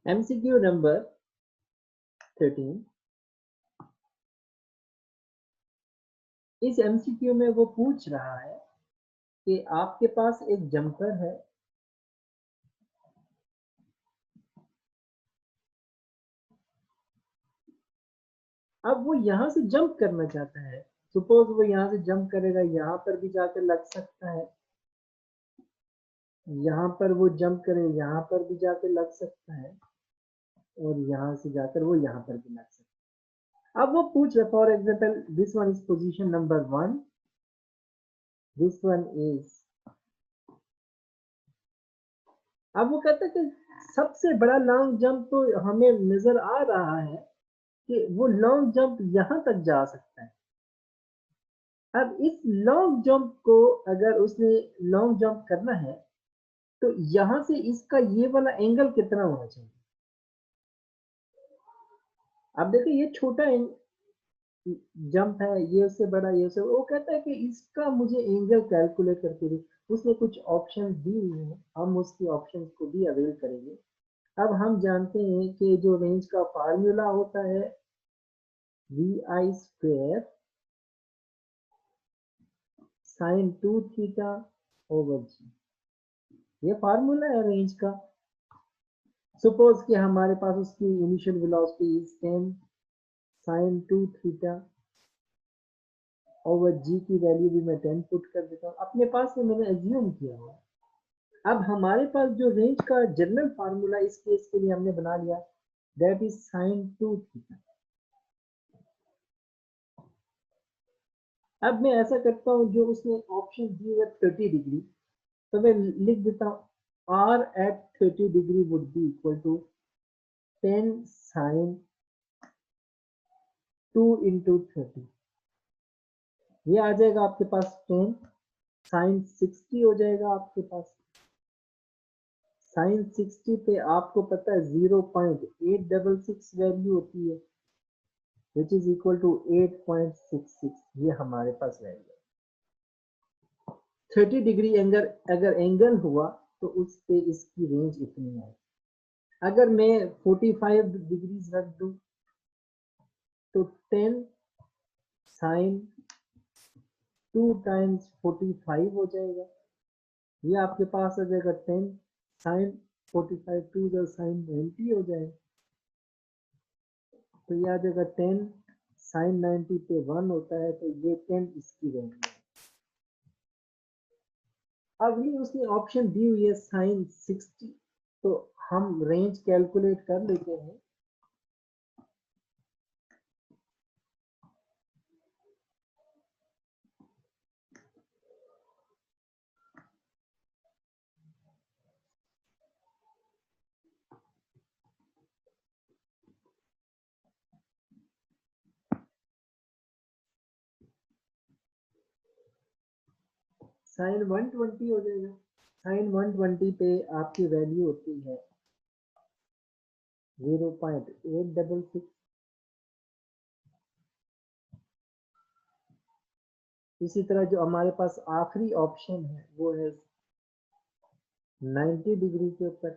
MCQ number 13। इस MCQ में वो पूछ रहा है कि आपके पास एक जंपर है, अब वो यहां से जंप करना चाहता है। सपोज वो यहां से जंप करेगा, यहां पर भी जाकर लग सकता है, यहाँ पर वो जंप करे, यहाँ पर भी जाकर लग सकता है, और यहाँ से जाकर वो यहाँ पर भी लग सकता है। अब वो पूछ रहा, for example this one is position number 1, this one is, अब वो कहता है कि सबसे बड़ा लॉन्ग जंप तो हमें नजर आ रहा है कि वो लॉन्ग जंप यहाँ तक जा सकता है। अब इस लॉन्ग जंप को अगर उसने लॉन्ग जंप करना है तो यहाँ से इसका ये वाला एंगल कितना होना चाहिए। अब देखिए ये छोटा जंप है, ये उससे बड़ा, ये उससे, वो कहता है कि इसका मुझे एंगल कैलकुलेट करके दे। उसने कुछ ऑप्शन दी हुई हैं, हम उसकी ऑप्शन को भी अवेल करेंगे। अब हम जानते हैं कि जो रेंज का फार्मूला होता है vi square sine 2 theta over g, ये फार्मूला है रेंज का। सपोज कि हमारे पास उसकी initial velocity is 10 sine 2 theta over g की वैल्यू भी मैं 10 पुट कर देता हूँ, अपने पास से मैंने एज्यूम किया हुआ। अब हमारे पास जो रेंज का जनरल फार्मूला इस केस के लिए हमने बना लिया, दैट इज साइन 2 थीटा। अब मैं ऐसा करता हूँ, जो उसने ऑप्शन दी है 30 डिग्री, तो मैं लिख देता हूँ r at 30 degree would be equal to 10 sine 2 into 30, ये आ जाएगा आपके पास 10 साइन 60 हो जाएगा आपके पास। साइन 60 पे आपको पता है 0.866 वैल्यू होती है, विच इज इक्वल टू 8.66, ये हमारे पास वैल्यू है। 30 डिग्री अगर एंगल हुआ तो उस पे इसकी रेंज इतनी है। अगर मैं 45 डिग्रीज रख दूं तो 10 साइन 2 टाइम्स 45 हो जाएगा, ये आपके पास आ जाएगा 10 साइन 45 2 साइन 90 हो जाएगा, तो ये आ जाएगा 10 साइन 90 पे 1 होता है, तो ये 10 इसकी रेंज है। अब ये उसने ऑप्शन दी हुई है साइन 60, तो हम रेंज कैलकुलेट कर लेते हैं। साइन 120 हो जाएगा, साइन 120 पे आपकी वैल्यू होती है 0.866। इसी तरह जो हमारे पास आखिरी ऑप्शन है वो है 90 डिग्री के ऊपर,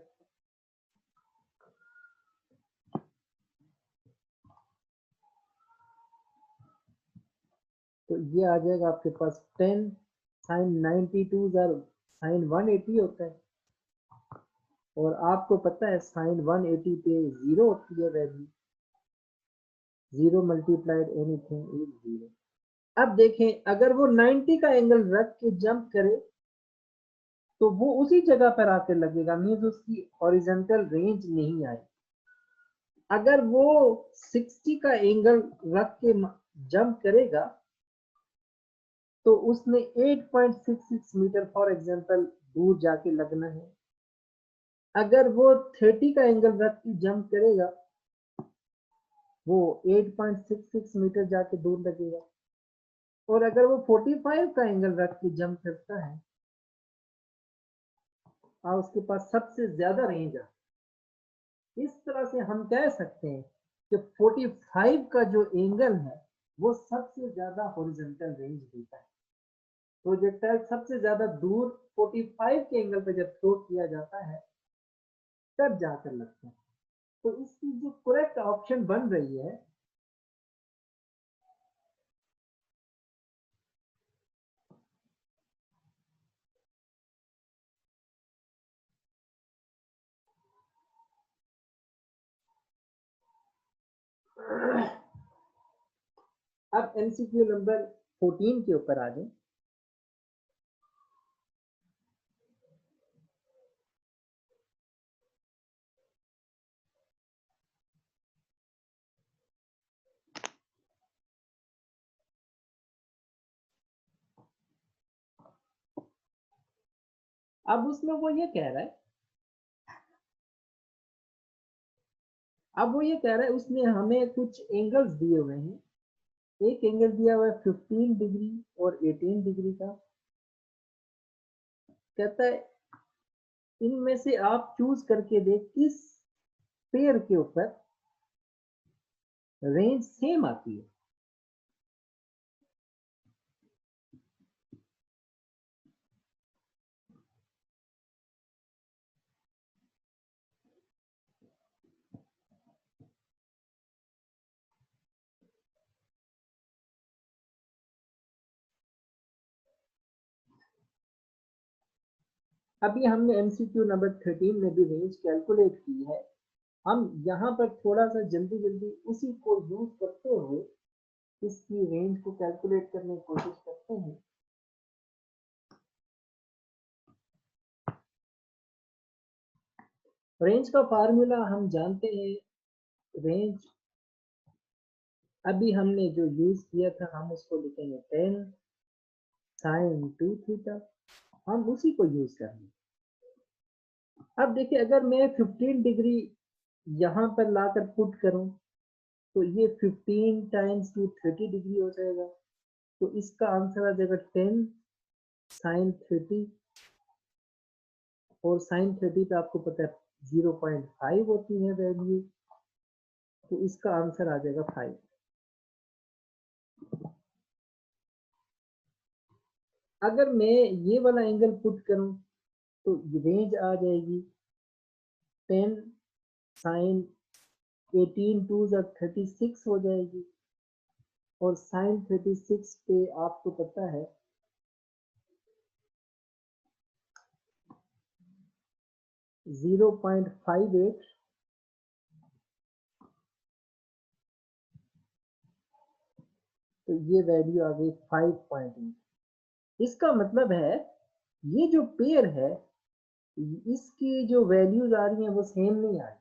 तो ये आ जाएगा आपके पास 10 साइन 92 साइन 180 होता है, और आपको पता है साइन 180 पे 0 होती है वैल्यू, 0 मल्टीप्लाइड एनीथिंग इज 0। अब देखें अगर वो 90 का एंगल रख के जंप करे तो वो उसी जगह पर आकर लगेगा, मीन्स उसकी हॉरिजॉन्टल रेंज नहीं आई। अगर वो 60 का एंगल रख के जंप करेगा तो उसने 8.66 मीटर फॉर एग्जांपल दूर जाके लगना है। अगर वो 30 का एंगल रख के जंप करेगा वो 8.66 मीटर जाके दूर लगेगा, और अगर वो 45 का एंगल रख के जंप करता है और उसके पास सबसे ज्यादा रेंज है। इस तरह से हम कह सकते हैं कि 45 का जो एंगल है वो सबसे ज्यादा हॉरिजॉन्टल रेंज देता है। प्रोजेक्टाइल सबसे ज्यादा दूर 45 के एंगल पे जब थ्रो किया जाता है तब जाकर लगता है। तो इसकी जो करेक्ट ऑप्शन बन रही है अब एमसीक्यू नंबर 14 के ऊपर आ जाए। अब उसमें वो ये कह रहा है, अब वो ये कह रहा है उसने हमें कुछ एंगल्स दिए हुए हैं। एक एंगल दिया हुआ है 15 डिग्री और 18 डिग्री का। कहता है इनमें से आप चूज करके देख किस पेयर के ऊपर रेंज सेम आती है। अभी हमने एमसीक्यू नंबर 13 में भी रेंज कैलकुलेट की है। हम यहाँ पर थोड़ा सा जल्दी जल्दी उसी को यूज करते हुए इसकी रेंज को कैलकुलेट करने की कोशिश करते हैं। रेंज का फार्मूला हम जानते हैं। रेंज अभी हमने जो यूज किया था हम उसको लिखेंगे 10 sin 2 थीटा। हम उसी को यूज करेंगे। अब देखिए अगर मैं 15 डिग्री यहाँ पर लाकर पुट करूं तो ये 15 टाइम्स 2 30 डिग्री हो जाएगा। तो इसका आंसर आ जाएगा 10 sin 30 और sin 30 पे आपको पता है 0.5 होती है वैल्यू। तो इसका आंसर आ जाएगा 5। अगर मैं ये वाला एंगल पुट करूं तो रेंज आ जाएगी 10 sin 18 टू 36 हो जाएगी। और sin 36 पे आपको पता है 0.58। तो ये वैल्यू आ गई 5.8। इसका मतलब है ये जो पेयर है इसकी जो वैल्यूज आ रही हैं वो सेम नहीं आ रही।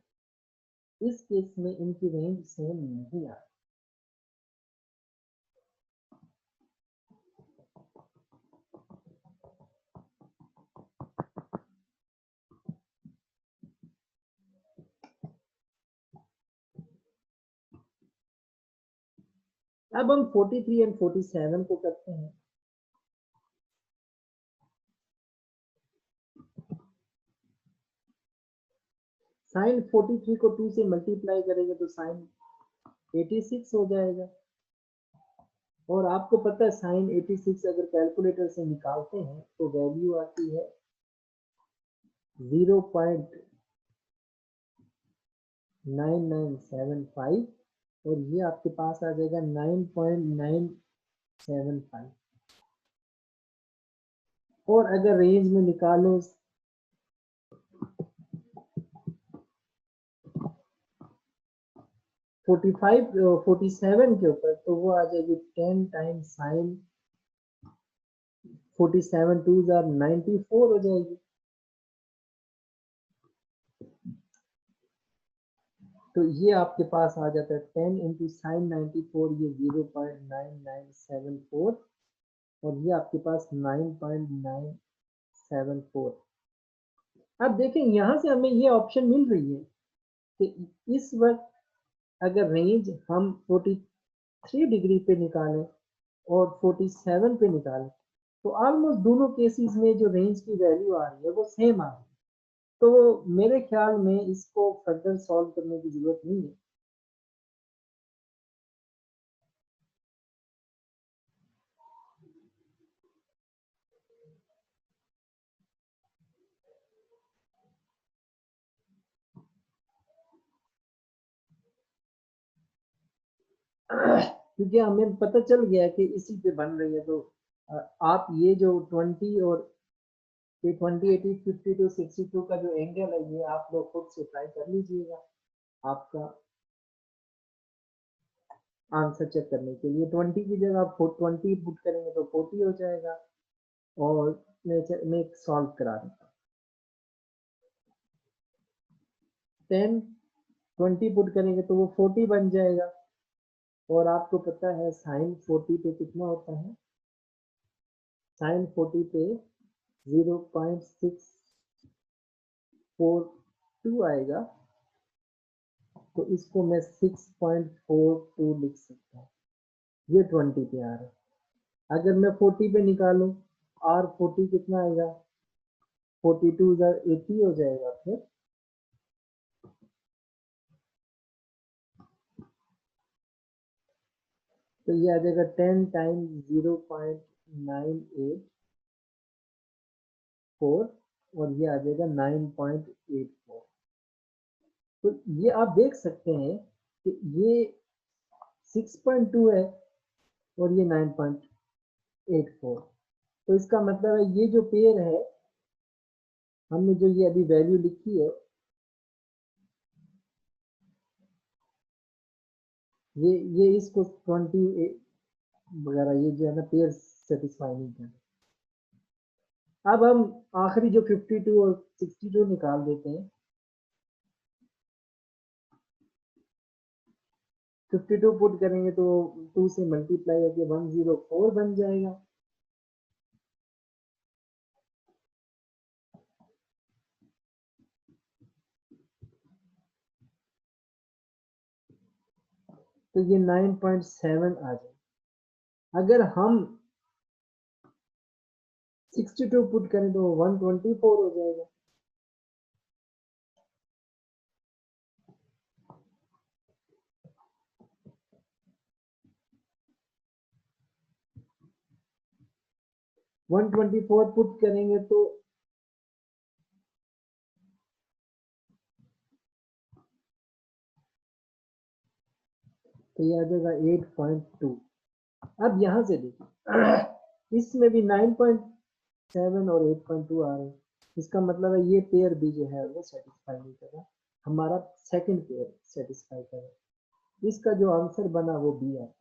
इस केस में इनकी रेंज सेम नहीं आ रही। अब हम 43 एंड 47 को करते हैं। साइन 43 को 2 से मल्टीप्लाई करेंगे तो साइन 86 हो जाएगा। और आपको पता है साइन 86 अगर कैलकुलेटर से निकालते हैं तो वैल्यू आती है 0.9975 और ये आपके पास आ जाएगा 9.975। और अगर रेंज में निकालो 47 के ऊपर तो वो आ जाएगी 10 टाइम्स साइन 47 टू 94 हो जाएगी। तो ये आपके पास आ जाता है 10 इंटू साइन 94 ये 0.9974 और ये आपके पास 9.974। अब देखें यहाँ से हमें ये ऑप्शन मिल रही है कि इस वक्त अगर रेंज हम 43 डिग्री पे निकालें और 47 पे निकालें तो ऑलमोस्ट दोनों केसेस में जो रेंज की वैल्यू आ रही है वो सेम आ रही है। तो मेरे ख्याल में इसको फर्दर सॉल्व करने की जरूरत नहीं है। क्योंकि हमें पता चल गया कि इसी पे बन रही है। तो आप ये जो 20 और ये 20, 80, 52, 62 का जो एंगल है ये आप लोग खुद से ट्राई कर लीजिएगा आपका आंसर चेक करने के लिए। 20 की जगह आप 20 पुट करेंगे तो 40 हो जाएगा। और मैं एक सॉल्व करा देता हूँ। 10 20 पुट करेंगे तो वो 40 बन जाएगा। और आपको पता है साइन 40 पे कितना होता है? साइन 40 पे 0.642 आएगा। तो इसको मैं 6.42 लिख सकता हूँ। ये 20 पे आ रहा है। अगर मैं 40 पे निकालूं और 40 कितना आएगा? 42 80 हो जाएगा। फिर तो ये आ जाएगा 10 टाइम्स 0.984 और ये आ जाएगा 9.84। तो ये आप देख सकते हैं कि ये 6.2 है और ये 9.84। तो इसका मतलब है ये जो पेयर है, हमने जो ये अभी वैल्यू लिखी है, ये इसको 20 वगैरह ये जो है ना पेयर सेटिस्फाई नहीं कर। अब हम आखिरी जो 52 और 62 निकाल देते हैं। 52 पुट करेंगे तो 2 से मल्टीप्लाई होकर 104 बन जाएगा। तो ये 9.7 आ जाए। अगर हम 62 पुट करें तो 124 हो जाएगा। वन 124 पुट करेंगे तो ये आ जाएगा 8.2। अब यहाँ से देखिए इसमें भी 9.7 और 8.2 आ रहे हैं। इसका मतलब है ये पेयर भी जो है वो सेटिस्फाई नहीं कर रहा। हमारा सेकंड पेयर सेटिस्फाई कर रहा है। इसका जो आंसर बना वो बी है।